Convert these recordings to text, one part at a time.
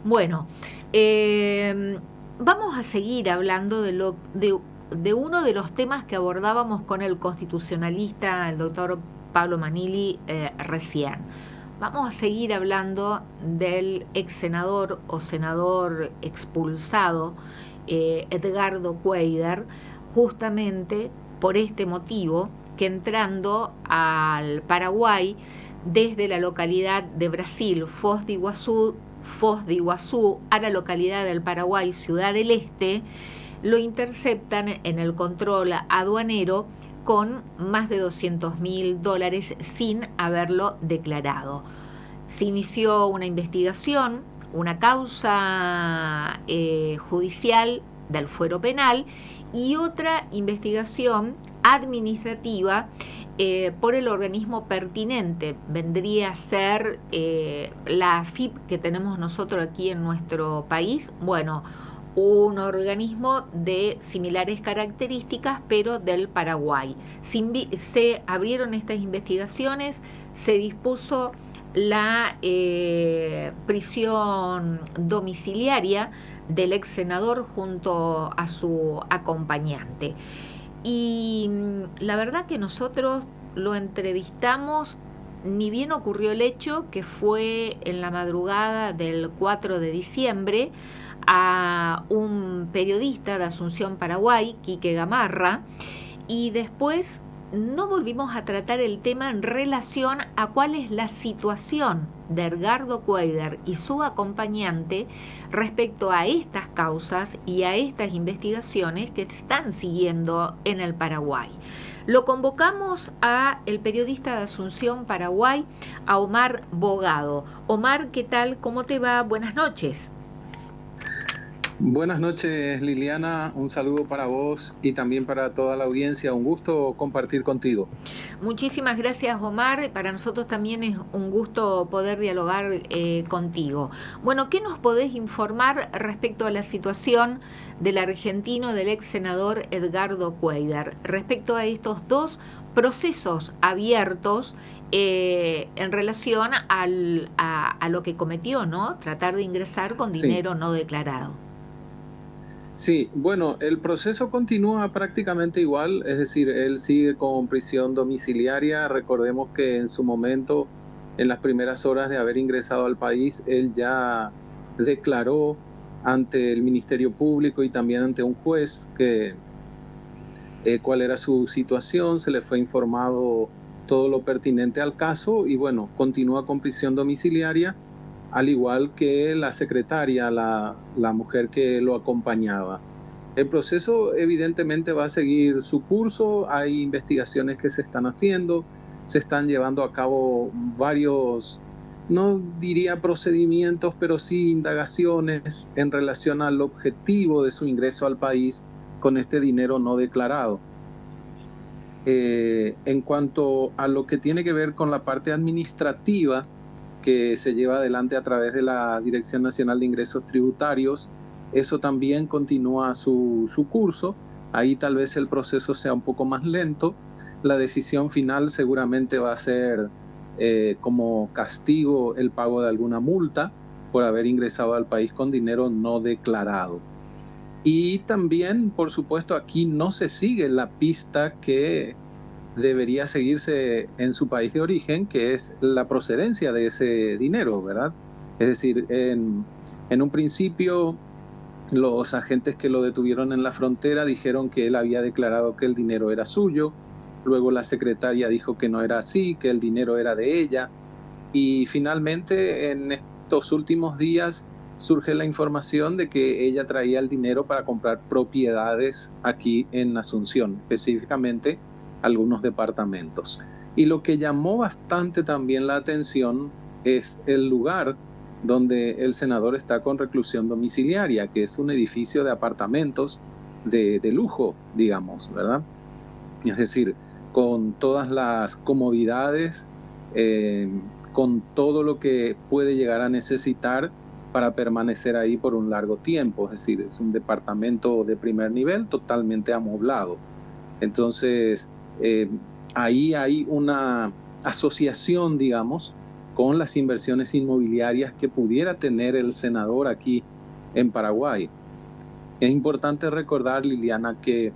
Bueno, vamos a seguir hablando de uno de los temas que abordábamos con el constitucionalista, el doctor Pablo Manili, recién. Vamos a seguir hablando del ex senador o senador expulsado, Edgardo Cuéllar, justamente por este motivo, que entrando al Paraguay desde la localidad de Brasil, Foz de Iguazú, a la localidad del Paraguay, Ciudad del Este, lo interceptan en el control aduanero con más de $200.000 sin haberlo declarado. Se inició una investigación, una causa judicial del fuero penal y otra investigación administrativa por el organismo pertinente. Vendría a ser la AFIP que tenemos nosotros aquí en nuestro país. Bueno, un organismo de similares características, pero del Paraguay. Se abrieron estas investigaciones, se dispuso la prisión domiciliaria del ex senador junto a su acompañante. Y la verdad que nosotros lo entrevistamos, ni bien ocurrió el hecho, que fue en la madrugada del 4 de diciembre, a un periodista de Asunción, Paraguay, Quique Gamarra, y después no volvimos a tratar el tema en relación a cuál es la situación de Edgardo Cuéllar y su acompañante respecto a estas causas y a estas investigaciones que se están siguiendo en el Paraguay. Lo convocamos a el periodista de Asunción, Paraguay, a Omar Bogado. Omar, ¿qué tal? ¿Cómo te va? Buenas noches. Buenas noches, Liliana, un saludo para vos y también para toda la audiencia, un gusto compartir contigo. Muchísimas gracias, Omar, para nosotros también es un gusto poder dialogar contigo. Bueno, ¿qué nos podés informar respecto a la situación del argentino, del ex senador Edgardo Cuéllar, respecto a estos dos procesos abiertos en relación a lo que cometió, ¿no? Tratar de ingresar con dinero no declarado. Sí, bueno, el proceso continúa prácticamente igual, es decir, él sigue con prisión domiciliaria. Recordemos que en su momento, en las primeras horas de haber ingresado al país, él ya declaró ante el Ministerio Público y también ante un juez que cuál era su situación, se le fue informado todo lo pertinente al caso y bueno, continúa con prisión domiciliaria, al igual que la secretaria, la mujer que lo acompañaba. El proceso evidentemente va a seguir su curso, hay investigaciones que se están haciendo, se están llevando a cabo varios, no diría procedimientos, pero sí indagaciones en relación al objetivo de su ingreso al país con este dinero no declarado. En cuanto a lo que tiene que ver con la parte administrativa, que se lleva adelante a través de la Dirección Nacional de Ingresos Tributarios, eso también continúa su curso. Ahí tal vez el proceso sea un poco más lento. La decisión final seguramente va a ser como castigo el pago de alguna multa por haber ingresado al país con dinero no declarado. Y también, por supuesto, aquí no se sigue la pista que debería seguirse en su país de origen, que es la procedencia de ese dinero, ¿verdad? Es decir, en un principio, los agentes que lo detuvieron en la frontera dijeron que él había declarado que el dinero era suyo, luego la secretaria dijo que no era así, que el dinero era de ella, y finalmente en estos últimos días surge la información de que ella traía el dinero para comprar propiedades aquí en Asunción, específicamente algunos departamentos. Y lo que llamó bastante también la atención es el lugar donde el senador está con reclusión domiciliaria, que es un edificio de apartamentos de lujo, digamos, ¿verdad? Es decir, con todas las comodidades, con todo lo que puede llegar a necesitar para permanecer ahí por un largo tiempo. Es decir, es un departamento de primer nivel totalmente amoblado. Entonces, ahí hay una asociación, digamos, con las inversiones inmobiliarias que pudiera tener el senador aquí en Paraguay. Es importante recordar, Liliana, que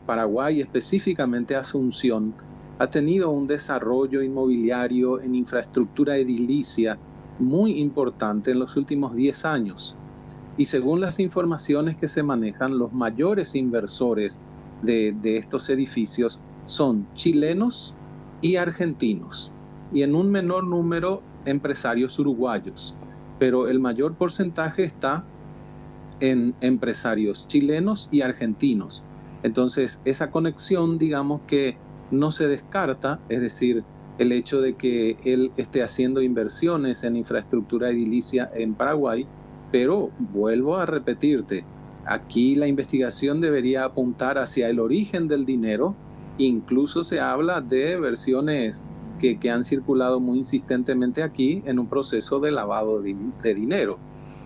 Paraguay, específicamente Asunción, ha tenido un desarrollo inmobiliario en infraestructura edilicia muy importante en los últimos 10 años. Y según las informaciones que se manejan, los mayores inversores de estos edificios son chilenos y argentinos, y en un menor número empresarios uruguayos. Pero el mayor porcentaje está en empresarios chilenos y argentinos. Entonces, esa conexión, digamos que no se descarta, es decir, el hecho de que él esté haciendo inversiones en infraestructura edilicia en Paraguay, pero vuelvo a repetirte, aquí la investigación debería apuntar hacia el origen del dinero. Incluso se habla de versiones que han circulado muy insistentemente aquí en un proceso de lavado de dinero.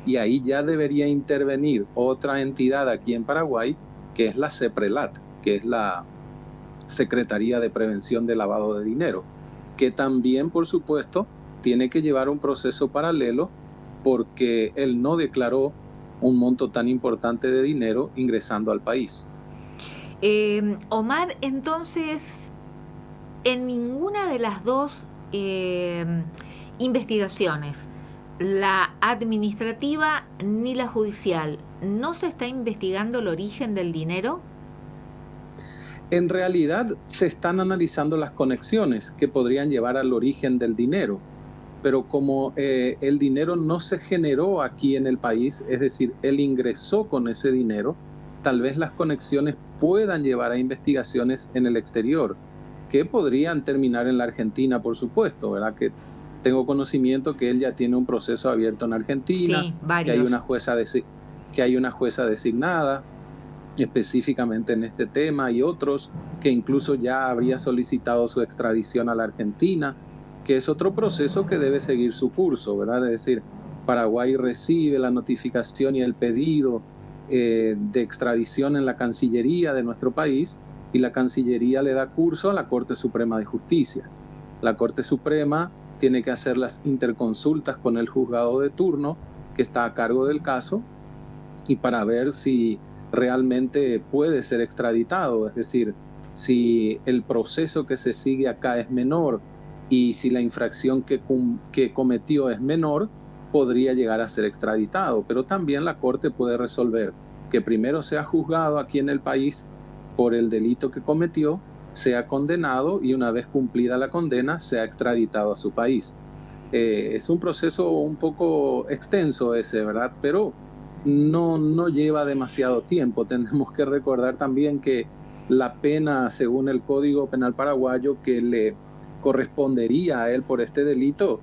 Y ahí ya debería intervenir otra entidad aquí en Paraguay, que es la CEPRELAT, que es la Secretaría de Prevención de Lavado de Dinero, que también, por supuesto, tiene que llevar un proceso paralelo porque él no declaró un monto tan importante de dinero ingresando al país. Omar, entonces, en ninguna de las dos investigaciones, la administrativa ni la judicial, ¿no se está investigando el origen del dinero? En realidad se están analizando las conexiones que podrían llevar al origen del dinero, pero como el dinero no se generó aquí en el país, es decir, él ingresó con ese dinero, tal vez las conexiones puedan llevar a investigaciones en el exterior, que podrían terminar en la Argentina, por supuesto, ¿verdad? Que tengo conocimiento que él ya tiene un proceso abierto en Argentina, sí, que hay una jueza designada específicamente en este tema, y otros que incluso ya habría solicitado su extradición a la Argentina, que es otro proceso que debe seguir su curso, ¿verdad? Es decir, Paraguay recibe la notificación y el pedido de extradición en la Cancillería de nuestro país, y la Cancillería le da curso a la Corte Suprema de Justicia. La Corte Suprema tiene que hacer las interconsultas con el juzgado de turno que está a cargo del caso, y para ver si realmente puede ser extraditado, es decir, si el proceso que se sigue acá es menor y si la infracción que cometió es menor, podría llegar a ser extraditado. Pero también la Corte puede resolver que primero sea juzgado aquí en el país por el delito que cometió, sea condenado, y una vez cumplida la condena sea extraditado a su país. Es un proceso un poco extenso ese, ¿verdad? Pero no lleva demasiado tiempo. Tenemos que recordar también que la pena, según el Código Penal paraguayo, que le correspondería a él por este delito,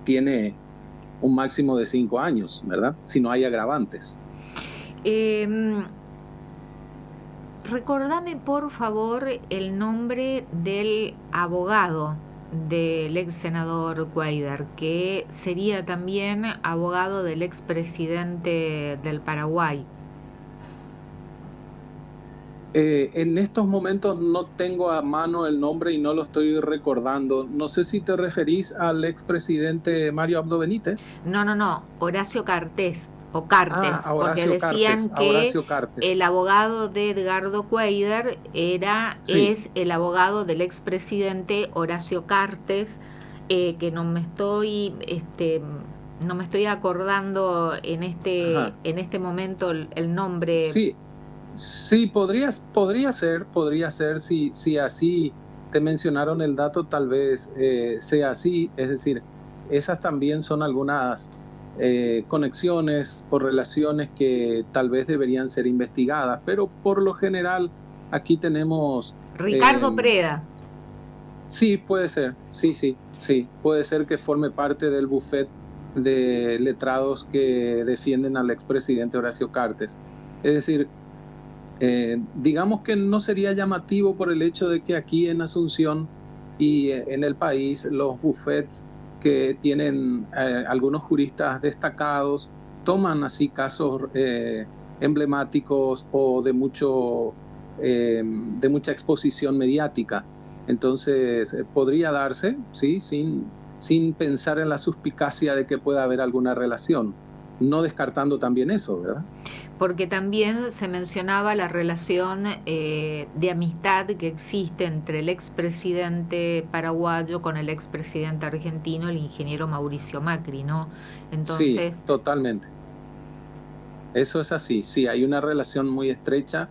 tiene un máximo de 5 años, ¿verdad? Si no hay agravantes. Recordame, por favor, el nombre del abogado del ex senador Guaidar, que sería también abogado del expresidente del Paraguay. En estos momentos no tengo a mano el nombre y no lo estoy recordando. No sé si te referís al expresidente Mario Abdo Benítez. No, Horacio Cartes. O Cartes, porque decían que el abogado de Edgardo Cuéllar es el abogado del expresidente Horacio Cartes, que no me estoy acordando en este momento el nombre. Sí, podría ser, si así te mencionaron el dato, tal vez sea así. Es decir, esas también son algunas conexiones o relaciones que tal vez deberían ser investigadas, pero por lo general aquí tenemos Ricardo Preda. Sí, puede ser, sí, puede ser que forme parte del bufete de letrados que defienden al expresidente Horacio Cartes. Es decir, digamos que no sería llamativo por el hecho de que aquí en Asunción y en el país los bufetes que tienen algunos juristas destacados toman así casos emblemáticos o de mucha exposición mediática. Entonces podría darse, sí, sin sin pensar en la suspicacia de que pueda haber alguna relación, no descartando también eso, ¿verdad? Porque también se mencionaba la relación de amistad que existe entre el expresidente paraguayo con el expresidente argentino, el ingeniero Mauricio Macri, ¿no? Sí, Entonces, totalmente. Eso es así, sí, hay una relación muy estrecha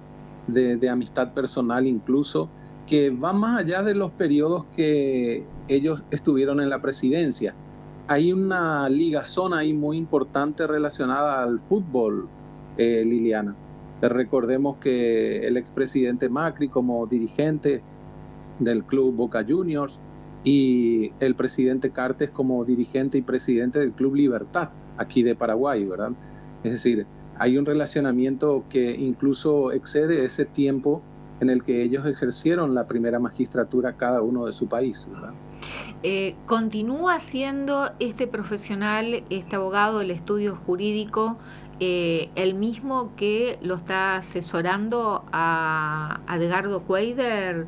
de amistad personal incluso, que va más allá de los periodos que ellos estuvieron en la presidencia. Hay una ligazón ahí muy importante relacionada al fútbol, Liliana. Recordemos que el expresidente Macri como dirigente del club Boca Juniors y el presidente Cartes como dirigente y presidente del club Libertad, aquí de Paraguay, ¿verdad? Es decir, hay un relacionamiento que incluso excede ese tiempo en el que ellos ejercieron la primera magistratura cada uno de su país, ¿verdad? ¿Continúa siendo este profesional, este abogado del estudio jurídico, el mismo que lo está asesorando a Edgardo Cuader,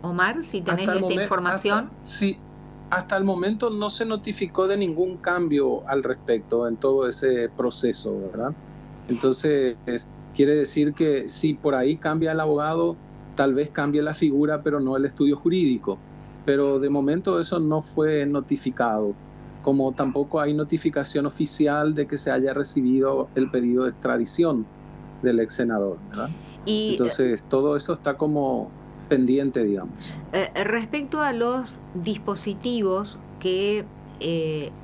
Omar, si tenés esta información? Sí, hasta el momento no se notificó de ningún cambio al respecto en todo ese proceso, ¿verdad? Entonces, quiere decir que si por ahí cambia el abogado, tal vez cambie la figura, pero no el estudio jurídico. Pero de momento eso no fue notificado, como tampoco hay notificación oficial de que se haya recibido el pedido de extradición del ex senador, ¿verdad? Entonces, todo eso está como pendiente, digamos. Respecto a los dispositivos que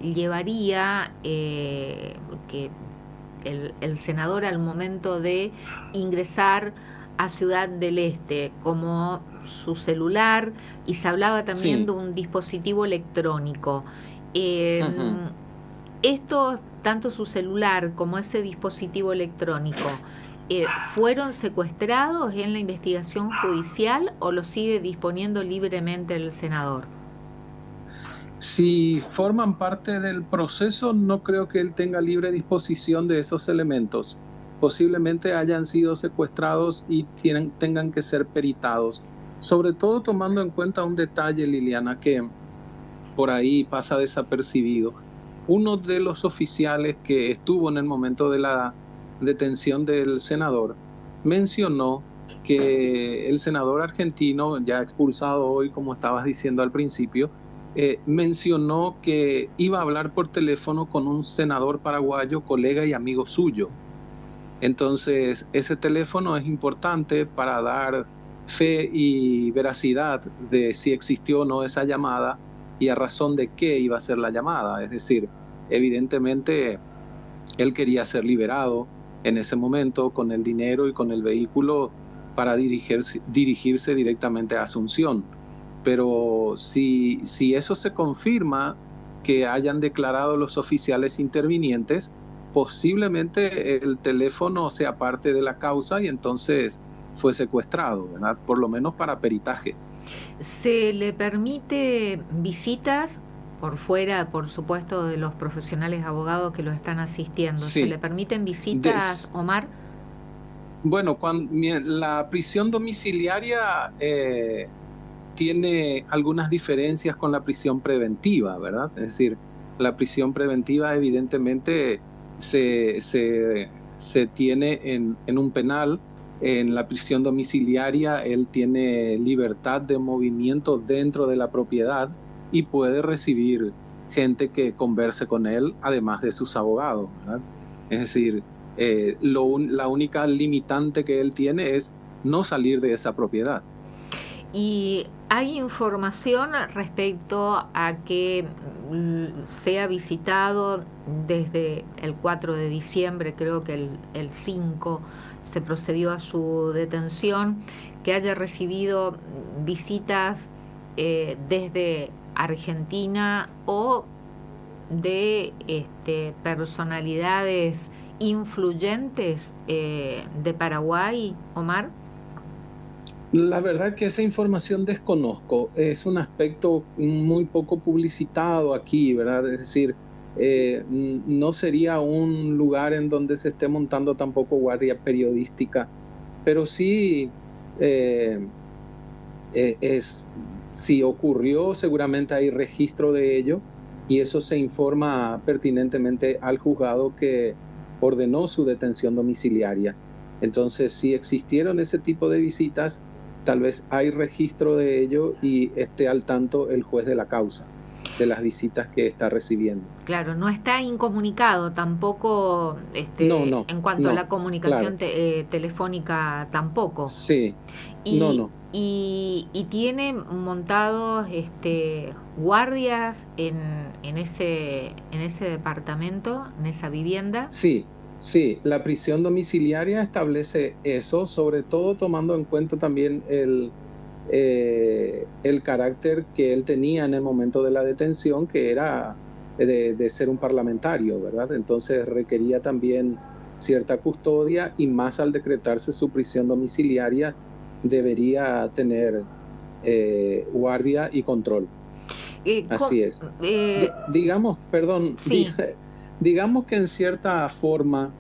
llevaría que el senador al momento de ingresar a Ciudad del Este, como su celular, y se hablaba también de un dispositivo electrónico. Estos, tanto su celular como ese dispositivo electrónico, ¿fueron secuestrados en la investigación judicial o lo sigue disponiendo libremente el senador? Si forman parte del proceso, no creo que él tenga libre disposición de esos elementos. Posiblemente hayan sido secuestrados y tengan que ser peritados. Sobre todo tomando en cuenta un detalle, Liliana, que por ahí pasa desapercibido. Uno de los oficiales que estuvo en el momento de la detención del senador mencionó que el senador argentino, ya expulsado hoy, como estabas diciendo al principio, mencionó que iba a hablar por teléfono con un senador paraguayo, colega y amigo suyo. Entonces, ese teléfono es importante para dar fe y veracidad de si existió o no esa llamada y a razón de qué iba a ser la llamada. Es decir, evidentemente él quería ser liberado en ese momento con el dinero y con el vehículo para dirigirse directamente a Asunción. Pero si eso se confirma, que hayan declarado los oficiales intervinientes, posiblemente el teléfono sea parte de la causa y entonces fue secuestrado, ¿verdad? Por lo menos para peritaje. ¿Se le permite visitas por fuera, por supuesto, de los profesionales abogados que lo están asistiendo? Sí. ¿Se le permiten visitas, Omar? Bueno, la prisión domiciliaria tiene algunas diferencias con la prisión preventiva, ¿verdad? Es decir, la prisión preventiva evidentemente se tiene en un penal. En la prisión domiciliaria él tiene libertad de movimiento dentro de la propiedad y puede recibir gente que converse con él, además de sus abogados, ¿verdad? Es decir, la única limitante que él tiene es no salir de esa propiedad. ¿Y hay información respecto a que sea visitado desde el 4 de diciembre, creo que el 5 se procedió a su detención, que haya recibido visitas desde Argentina o de personalidades influyentes de Paraguay, Omar? La verdad que esa información desconozco, es un aspecto muy poco publicitado aquí, ¿verdad? Es decir, no sería un lugar en donde se esté montando tampoco guardia periodística, pero sí, si ocurrió, seguramente hay registro de ello, y eso se informa pertinentemente al juzgado que ordenó su detención domiciliaria. Entonces, si existieron ese tipo de visitas, tal vez hay registro de ello y esté al tanto el juez de la causa de las visitas que está recibiendo. Claro, no está incomunicado tampoco, No, en cuanto a la claro. comunicación telefónica tampoco. Sí, Y, no. y tiene montados guardias en ese departamento, en esa vivienda. Sí, la prisión domiciliaria establece eso, sobre todo tomando en cuenta también el carácter que él tenía en el momento de la detención, que era de ser un parlamentario, ¿verdad? Entonces requería también cierta custodia y más al decretarse su prisión domiciliaria debería tener guardia y control. Así es. Digamos, perdón, Sí. digamos que en cierta forma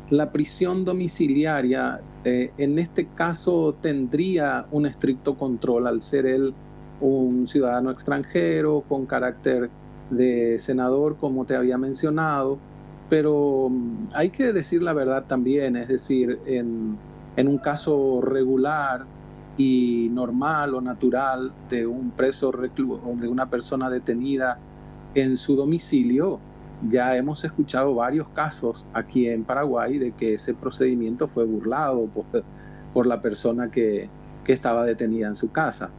la prisión domiciliaria en este caso tendría un estricto control al ser él un ciudadano extranjero con carácter de senador, como te había mencionado, pero hay que decir la verdad también, es decir, en un caso regular y normal o natural de un preso recluso o de una persona detenida en su domicilio, ya hemos escuchado varios casos aquí en Paraguay de que ese procedimiento fue burlado por la persona que estaba detenida en su casa.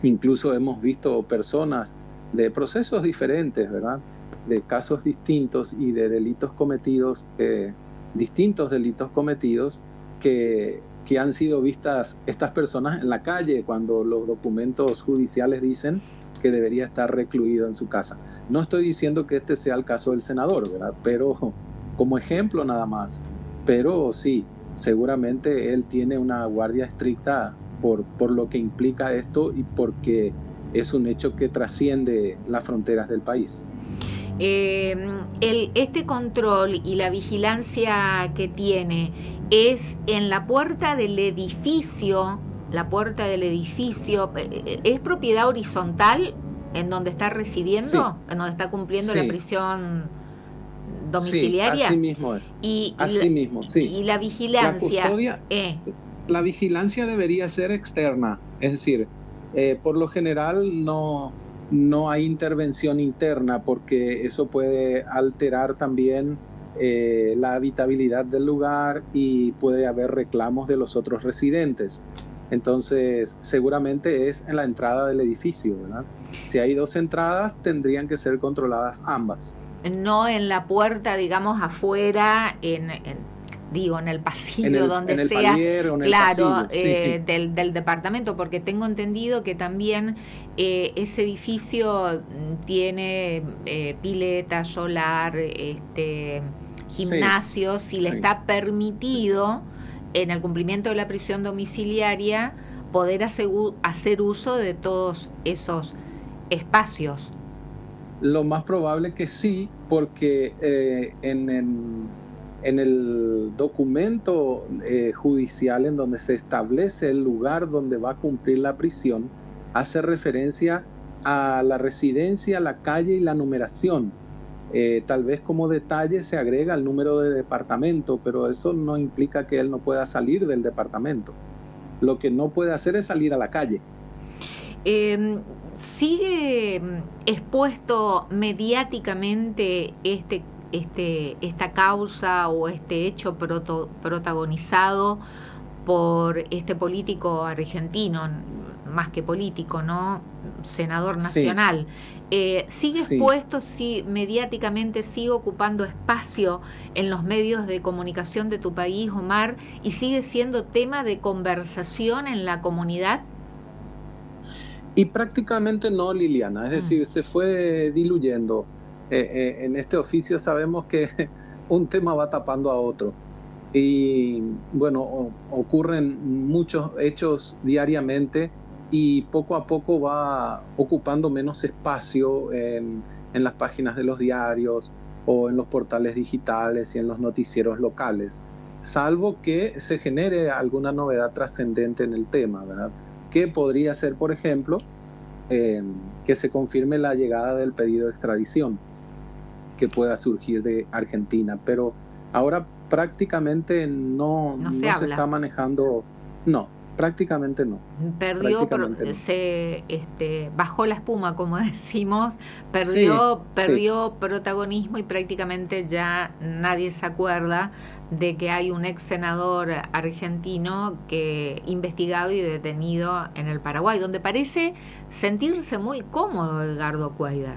Incluso hemos visto personas de procesos diferentes, ¿verdad? De casos distintos y de delitos cometidos, distintos delitos cometidos que han sido vistas estas personas en la calle cuando los documentos judiciales dicen que debería estar recluido en su casa. No estoy diciendo que este sea el caso del senador, ¿verdad? Pero como ejemplo nada más. Pero sí, seguramente él tiene una guardia estricta por lo que implica esto y porque es un hecho que trasciende las fronteras del país. Este control y la vigilancia que tiene es en la puerta del edificio. La puerta del edificio es propiedad horizontal en donde está residiendo, Sí, en donde está cumpliendo la sí, prisión sí, domiciliaria. así mismo es. Y Así mismo, sí. y la La vigilancia. custodia, la vigilancia debería ser externa, es decir, por lo general no hay intervención interna porque eso puede alterar también la habitabilidad del lugar y puede haber reclamos de los otros residentes. Entonces, seguramente es en la entrada del edificio, ¿verdad? Si hay dos entradas, tendrían que ser controladas ambas. No en la puerta, digamos, afuera, digo, en el pasillo, donde En el sea, palier o en el claro, pasillo, sí. del departamento, porque tengo entendido que también ese edificio tiene pileta, solar, gimnasio, si le está permitido, en el cumplimiento de la prisión domiciliaria, poder hacer uso de todos esos espacios. Lo más probable que sí, porque en el documento judicial en donde se establece el lugar donde va a cumplir la prisión, hace referencia a la residencia, la calle y la numeración. Tal vez como detalle se agrega el número de departamento, pero eso no implica que él no pueda salir del departamento. Lo que no puede hacer es salir a la calle. ¿Sigue expuesto mediáticamente esta causa o este hecho protagonizado por este político argentino, más que político, ¿no? Senador nacional? ¿Sigue expuesto, mediáticamente sigue ocupando espacio en los medios de comunicación de tu país, Omar, y sigue siendo tema de conversación en la comunidad? Y prácticamente no, Liliana, es decir, se fue diluyendo. En este oficio sabemos que un tema va tapando a otro. Y bueno, ocurren muchos hechos diariamente y poco a poco va ocupando menos espacio en las páginas de los diarios o en los portales digitales y en los noticieros locales, salvo que se genere alguna novedad trascendente en el tema, ¿verdad? Que podría ser, por ejemplo, que se confirme la llegada del pedido de extradición que pueda surgir de Argentina. Pero ahora prácticamente no No se se habla. está manejando, no, prácticamente no. Perdió, Prácticamente no. se bajó la espuma, como decimos, Sí, sí, perdió protagonismo y prácticamente ya nadie se acuerda de que hay un ex senador argentino que investigado y detenido en el Paraguay, donde parece sentirse muy cómodo Edgardo Cuéllar.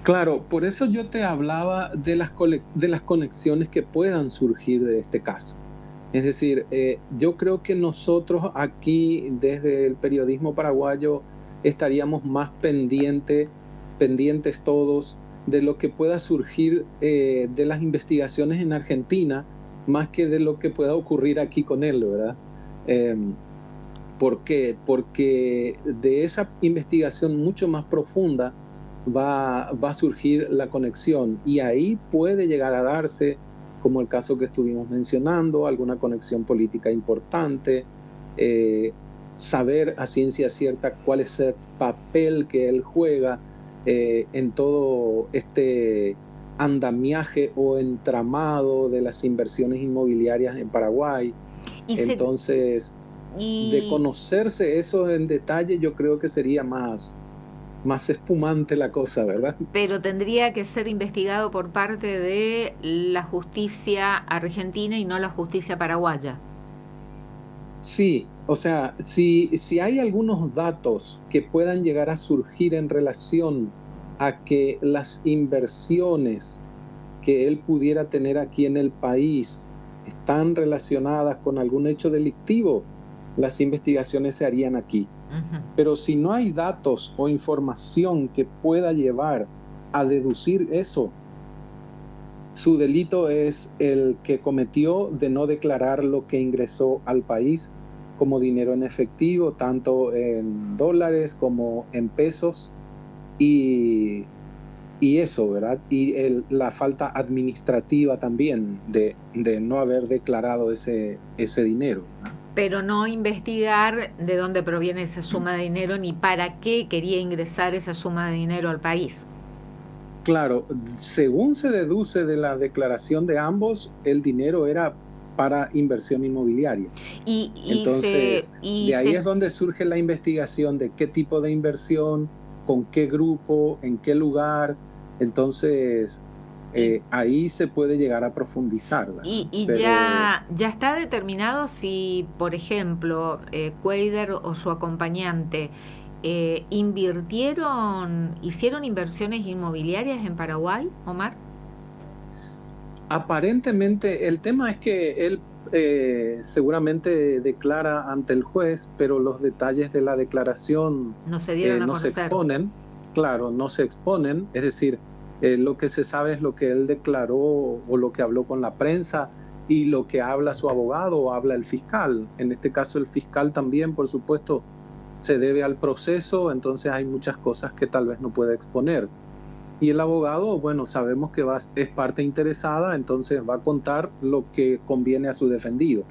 claro, por eso yo te hablaba de las conexiones que puedan surgir de este caso. Es decir, yo creo que nosotros aquí desde el periodismo paraguayo estaríamos más pendientes todos de lo que pueda surgir de las investigaciones en Argentina, más que de lo que pueda ocurrir aquí con él, ¿verdad? Em, ¿Por qué? Porque de esa investigación mucho más profunda va a surgir la conexión y ahí puede llegar a darse, como el caso que estuvimos mencionando, alguna conexión política importante, eh, saber a ciencia cierta cuál es el papel que él juega en todo este andamiaje o entramado de las inversiones inmobiliarias en Paraguay. Y, se, Entonces, de y conocerse eso en detalle, yo creo que sería más espumante la cosa, ¿verdad? pero tendría que ser investigado por parte de la justicia argentina y no la justicia paraguaya. Sí, o sea, si hay algunos datos que puedan llegar a surgir en relación a que las inversiones que él pudiera tener aquí en el país están relacionadas con algún hecho delictivo, las investigaciones se harían aquí. Ujú. Pero si no hay datos o información que pueda llevar a deducir eso, su delito es el que cometió de no declarar lo que ingresó al país como dinero en efectivo, tanto en dólares como en pesos, y, y eso, ¿verdad? Y la falta administrativa también de no haber declarado ese dinero, ¿verdad? Pero no investigar de dónde proviene esa suma de dinero ni para qué quería ingresar esa suma de dinero al país. Claro, según se deduce de la declaración de ambos, el dinero era para inversión inmobiliaria. Y, y, se, Entonces, y de ahí se es donde surge la investigación de qué tipo de inversión, con qué grupo, en qué lugar. Entonces, y, ahí se puede llegar a profundizar, ¿verdad? y Pero ya está determinado si, por ejemplo, Cuader o su acompañante hicieron inversiones inmobiliarias en Paraguay, Omar. aparentemente el tema es que él seguramente declara ante el juez, pero los detalles de la declaración No se dieron a no se conocer. exponen, claro, no se exponen, es decir, lo que se sabe es lo que él declaró o lo que habló con la prensa y lo que habla su abogado o habla el fiscal. En este caso el fiscal también, por supuesto, se debe al proceso, entonces hay muchas cosas que tal vez no puede exponer. Y el abogado, bueno, sabemos que es parte interesada, entonces va a contar lo que conviene a su defendido.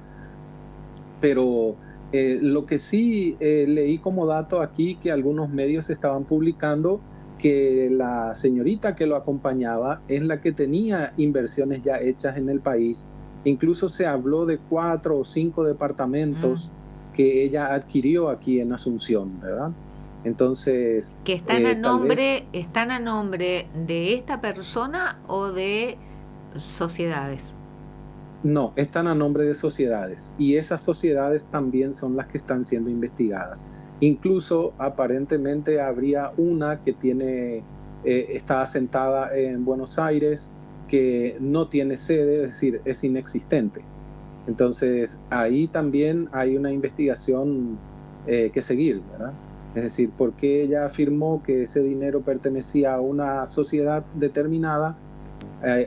Pero lo que sí leí como dato aquí, que algunos medios estaban publicando, que la señorita que lo acompañaba es la que tenía inversiones ya hechas en el país. Incluso se habló de 4 o 5 Mm. departamentos que ella adquirió aquí en Asunción, ¿verdad? Entonces, Que tal vez están a nombre de esta persona o de sociedades. no, están a nombre de sociedades y esas sociedades también son las que están siendo investigadas. Incluso aparentemente habría una que está asentada en Buenos Aires, que no tiene sede, es decir, es inexistente. Entonces, ahí también hay una investigación que seguir, ¿verdad? Es decir, ¿por qué ella afirmó que ese dinero pertenecía a una sociedad determinada?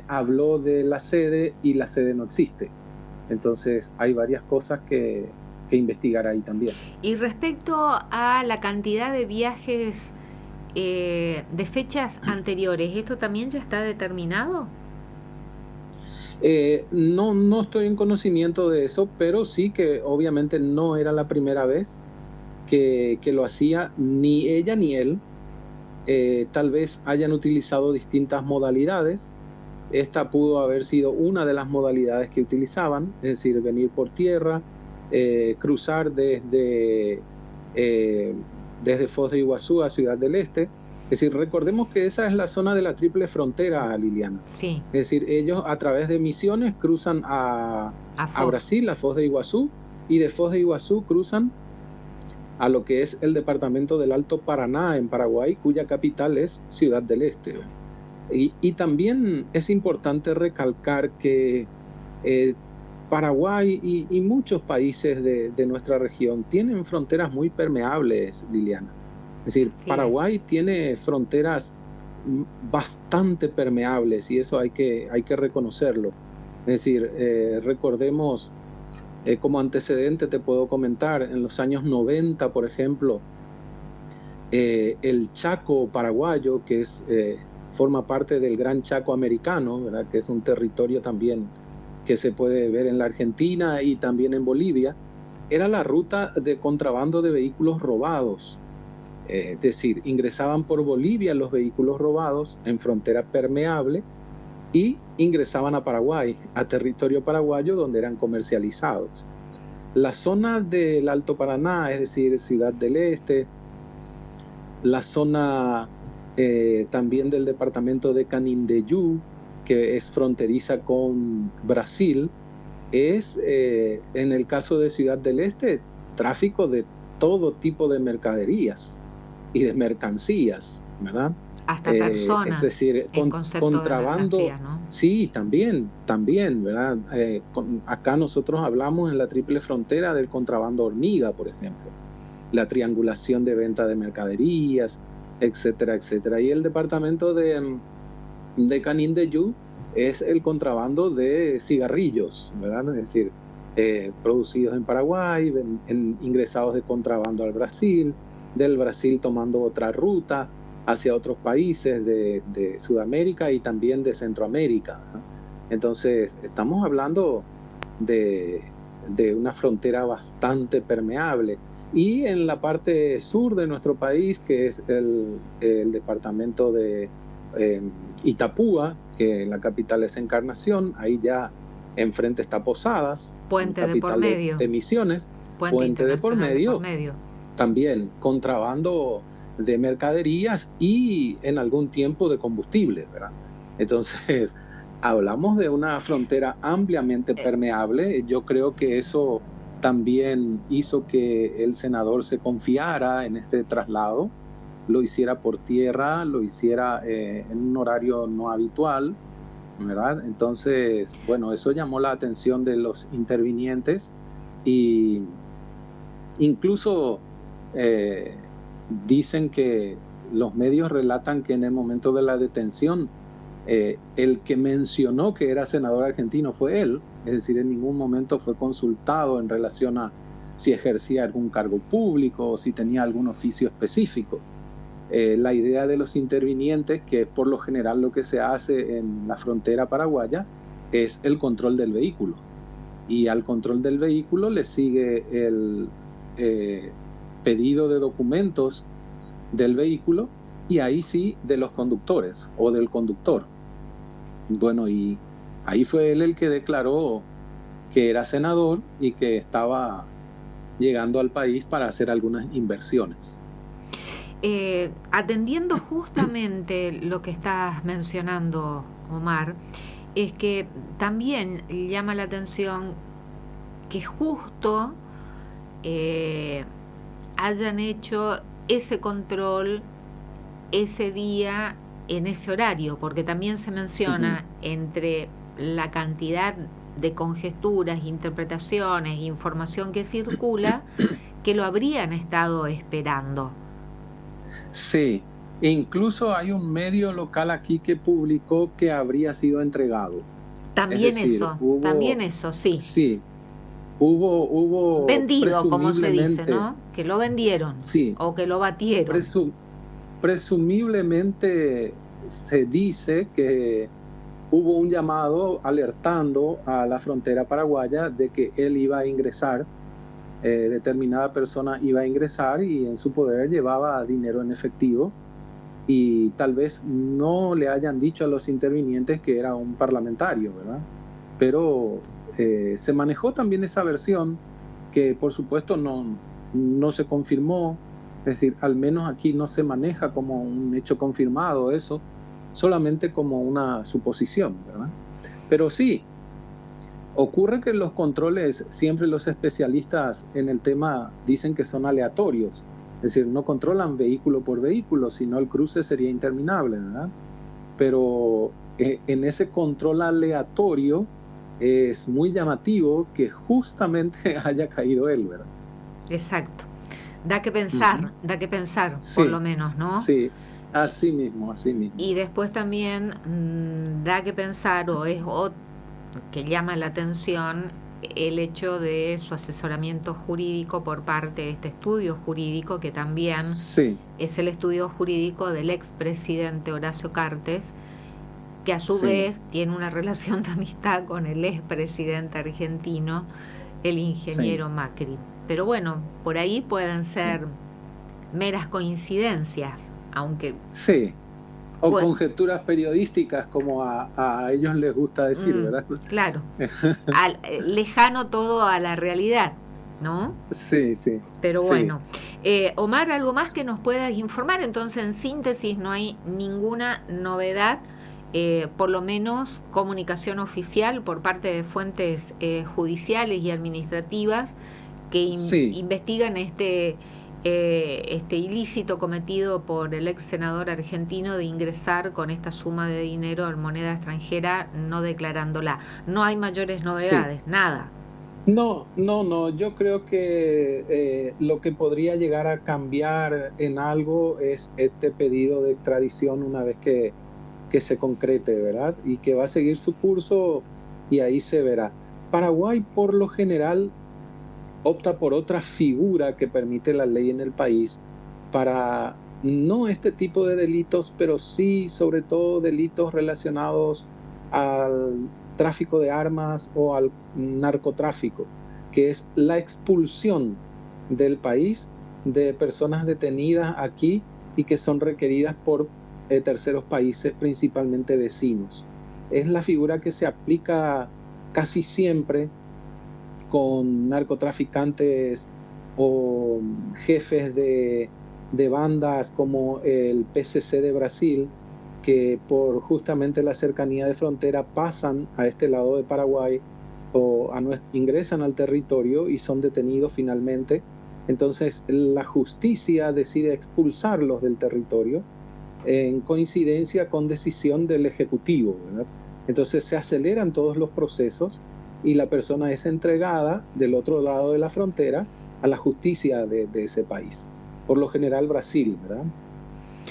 Habló de la sede y la sede no existe. Entonces hay varias cosas que investigar ahí también. Y respecto a la cantidad de viajes de fechas anteriores, ¿esto también ya está determinado? No estoy en conocimiento de eso, pero sí que obviamente no era la primera vez que lo hacía, ni ella ni él tal vez hayan utilizado distintas modalidades. Esta pudo haber sido una de las modalidades que utilizaban, es decir, venir por tierra, cruzar desde Foz de Iguazú a Ciudad del Este. Es decir, recordemos que esa es la zona de la triple frontera, Liliana. Sí. Es decir, ellos a través de Misiones cruzan a Brasil, a Foz de Iguazú, y de Foz de Iguazú cruzan a lo que es el departamento del Alto Paraná en Paraguay, cuya capital es Ciudad del Este. Y también es importante recalcar que Paraguay y muchos países de nuestra región tienen fronteras muy permeables, Liliana. Es decir, Paraguay tiene fronteras bastante permeables y eso hay que reconocerlo. Es decir, recordemos, como antecedente te puedo comentar, en los años 90, por ejemplo, el Chaco paraguayo, que forma parte del Gran Chaco americano, ¿verdad?, que es un territorio también que se puede ver en la Argentina y también en Bolivia, era la ruta de contrabando de vehículos robados. Es decir, ingresaban por Bolivia los vehículos robados en frontera permeable y ingresaban a Paraguay, a territorio paraguayo, donde eran comercializados. La zona del Alto Paraná, es decir, Ciudad del Este, la zona también del departamento de Canindeyú, que es fronteriza con Brasil, es, en el caso de Ciudad del Este, tráfico de todo tipo de mercaderías y de mercancías, ¿verdad? Hasta personas, es decir, contrabando, de mercancía, ¿no? Sí, también, ¿verdad? Acá nosotros hablamos en la triple frontera del contrabando hormiga, por ejemplo, la triangulación de venta de mercaderías, etcétera, etcétera. Y el departamento de Canindeyú es el contrabando de cigarrillos, ¿verdad? Es decir, producidos en Paraguay, ingresados de contrabando al Brasil, del Brasil tomando otra ruta hacia otros países de Sudamérica y también de Centroamérica, ¿no? Entonces, estamos hablando de una frontera bastante permeable. Y en la parte sur de nuestro país, que es el departamento de Itapúa, que la capital es Encarnación, ahí ya enfrente está Posadas, puente de por medio, de Misiones, puente de por medio, también contrabando de mercaderías y en algún tiempo de combustible, ¿verdad? Entonces, hablamos de una frontera ampliamente permeable. Yo creo que eso también hizo que el senador se confiara en este traslado, lo hiciera por tierra, lo hiciera en un horario no habitual, ¿verdad? Entonces, bueno, eso llamó la atención de los intervinientes y incluso dicen que los medios relatan que en el momento de la detención el que mencionó que era senador argentino fue él, es decir, en ningún momento fue consultado en relación a si ejercía algún cargo público o si tenía algún oficio específico. La idea de los intervinientes, que por lo general lo que se hace en la frontera paraguaya, es el control del vehículo. Y al control del vehículo le sigue el pedido de documentos del vehículo y ahí sí de los conductores o del conductor. Bueno, y ahí fue él el que declaró que era senador y que estaba llegando al país para hacer algunas inversiones. Atendiendo justamente lo que estás mencionando, Omar, es que también llama la atención que justo hayan hecho ese control ese día en ese horario, porque también se menciona entre la cantidad de conjeturas, interpretaciones, información que circula, que lo habrían estado esperando. Sí, incluso hay un medio local aquí que publicó que habría sido entregado. También eso, sí. Sí, hubo vendido, como se dice, ¿no? Que lo vendieron, sí, o que lo batieron. Presumiblemente se dice que hubo un llamado alertando a la frontera paraguaya de que él iba a ingresar determinada persona iba a ingresar y en su poder llevaba dinero en efectivo, y tal vez no le hayan dicho a los intervinientes que era un parlamentario, ¿verdad? Pero se manejó también esa versión que por supuesto no se confirmó, es decir, al menos aquí no se maneja como un hecho confirmado eso, solamente como una suposición, ¿verdad? Pero sí, ocurre que los controles, siempre los especialistas en el tema dicen que son aleatorios, es decir, no controlan vehículo por vehículo, sino el cruce sería interminable, ¿verdad? Pero en ese control aleatorio es muy llamativo que justamente haya caído él, ¿verdad? Exacto. Da que pensar, Sí, por lo menos, ¿no? sí, así mismo, así mismo. Y después también da que pensar, que llama la atención el hecho de su asesoramiento jurídico por parte de este estudio jurídico, que también Sí, es el estudio jurídico del expresidente Horacio Cartes, que a su sí, vez tiene una relación de amistad con el expresidente argentino, el sí, ingeniero Macri. Pero bueno, por ahí pueden sí, ser meras coincidencias, aunque sí. O bueno, conjeturas periodísticas, como a ellos les gusta decir, ¿verdad? claro, lejano todo a la realidad, ¿no? Sí, sí, Pero sí. bueno, Omar, ¿algo más que nos puedas informar? Entonces, en síntesis, no hay ninguna novedad, por lo menos comunicación oficial por parte de fuentes judiciales y administrativas que Sí, investigan este ilícito cometido por el ex senador argentino de ingresar con esta suma de dinero en moneda extranjera no declarándola. No hay mayores sí. novedades, nada. No, yo creo que lo que podría llegar a cambiar en algo es este pedido de extradición una vez que se concrete, ¿verdad? Y que va a seguir su curso y ahí se verá. Paraguay, por lo general, opta por otra figura que permite la ley en el país para no este tipo de delitos, pero sí sobre todo delitos relacionados al tráfico de armas o al narcotráfico, que es la expulsión del país de personas detenidas aquí y que son requeridas por terceros países, principalmente vecinos. Es la figura que se aplica casi siempre con narcotraficantes o jefes de bandas como el PCC de Brasil, que por justamente la cercanía de frontera pasan a este lado de Paraguay o ingresan al territorio y son detenidos finalmente. Entonces la justicia decide expulsarlos del territorio en coincidencia con decisión del Ejecutivo, ¿verdad? Entonces se aceleran todos los procesos y la persona es entregada del otro lado de la frontera a la justicia de ese país, por lo general Brasil, ¿verdad?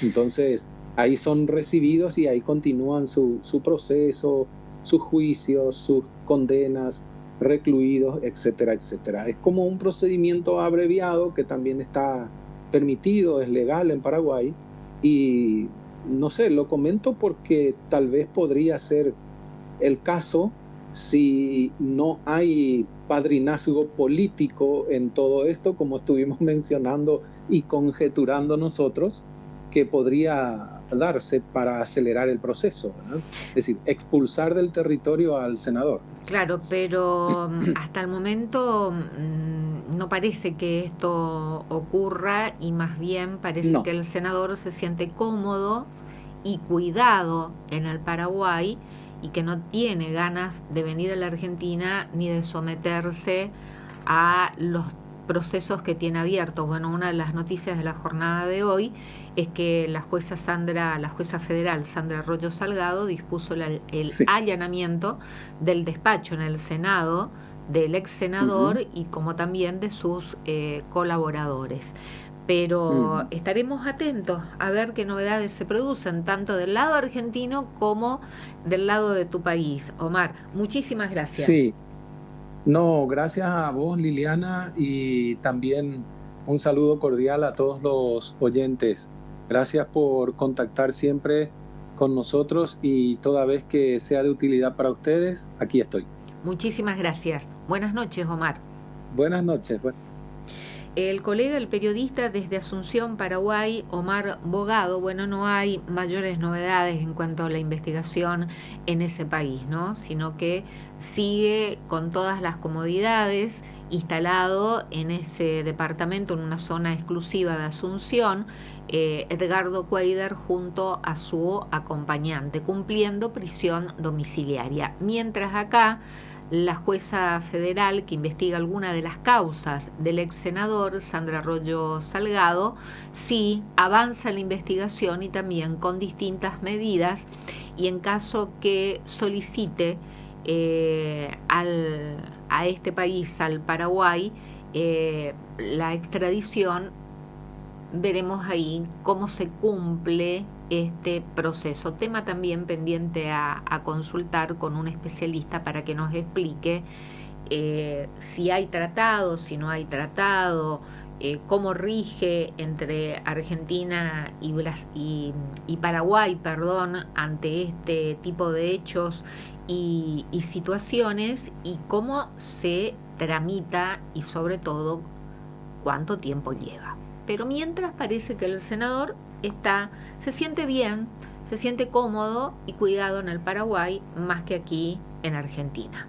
Entonces ahí son recibidos y ahí continúan su proceso, sus juicios, sus condenas, recluidos, etcétera, etcétera. Es como un procedimiento abreviado que también está permitido, es legal en Paraguay, y no sé, lo comento porque tal vez podría ser el caso si no hay padrinazgo político en todo esto, como estuvimos mencionando y conjeturando nosotros, que podría darse para acelerar el proceso, ¿verdad? Es decir, expulsar del territorio al senador. Claro, pero hasta el momento no parece que esto ocurra y más bien parece que No, el senador se siente cómodo y cuidado en el Paraguay y que no tiene ganas de venir a la Argentina ni de someterse a los procesos que tiene abiertos. Bueno, una de las noticias de la jornada de hoy es que la jueza federal Sandra Arroyo Salgado dispuso el sí. allanamiento del despacho en el Senado del ex senador Uh-huh, y como también de sus colaboradores. Pero uh-huh. estaremos atentos a ver qué novedades se producen, tanto del lado argentino como del lado de tu país. Omar, muchísimas gracias. Sí, no, gracias a vos, Liliana, y también un saludo cordial a todos los oyentes. Gracias por contactar siempre con nosotros y toda vez que sea de utilidad para ustedes, aquí estoy. Muchísimas gracias. Buenas noches, Omar. Buenas noches. El colega, el periodista desde Asunción, Paraguay, Omar Bogado, bueno, no hay mayores novedades en cuanto a la investigación en ese país, ¿no? Sino que sigue con todas las comodidades, instalado en ese departamento, en una zona exclusiva de Asunción, Edgardo Cuader junto a su acompañante, cumpliendo prisión domiciliaria. Mientras acá, la jueza federal que investiga alguna de las causas del ex senador Sandra Arroyo Salgado, sí avanza la investigación y también con distintas medidas, y en caso que solicite a este país, al Paraguay, la extradición, veremos ahí cómo se cumple este proceso. Tema también pendiente a consultar con un especialista para que nos explique si hay tratado, si no hay tratado, cómo rige entre Argentina y Paraguay, perdón, ante este tipo de hechos y situaciones, y cómo se tramita y sobre todo cuánto tiempo lleva. Pero mientras parece que el senador se siente bien, se siente cómodo y cuidado en el Paraguay más que aquí en Argentina.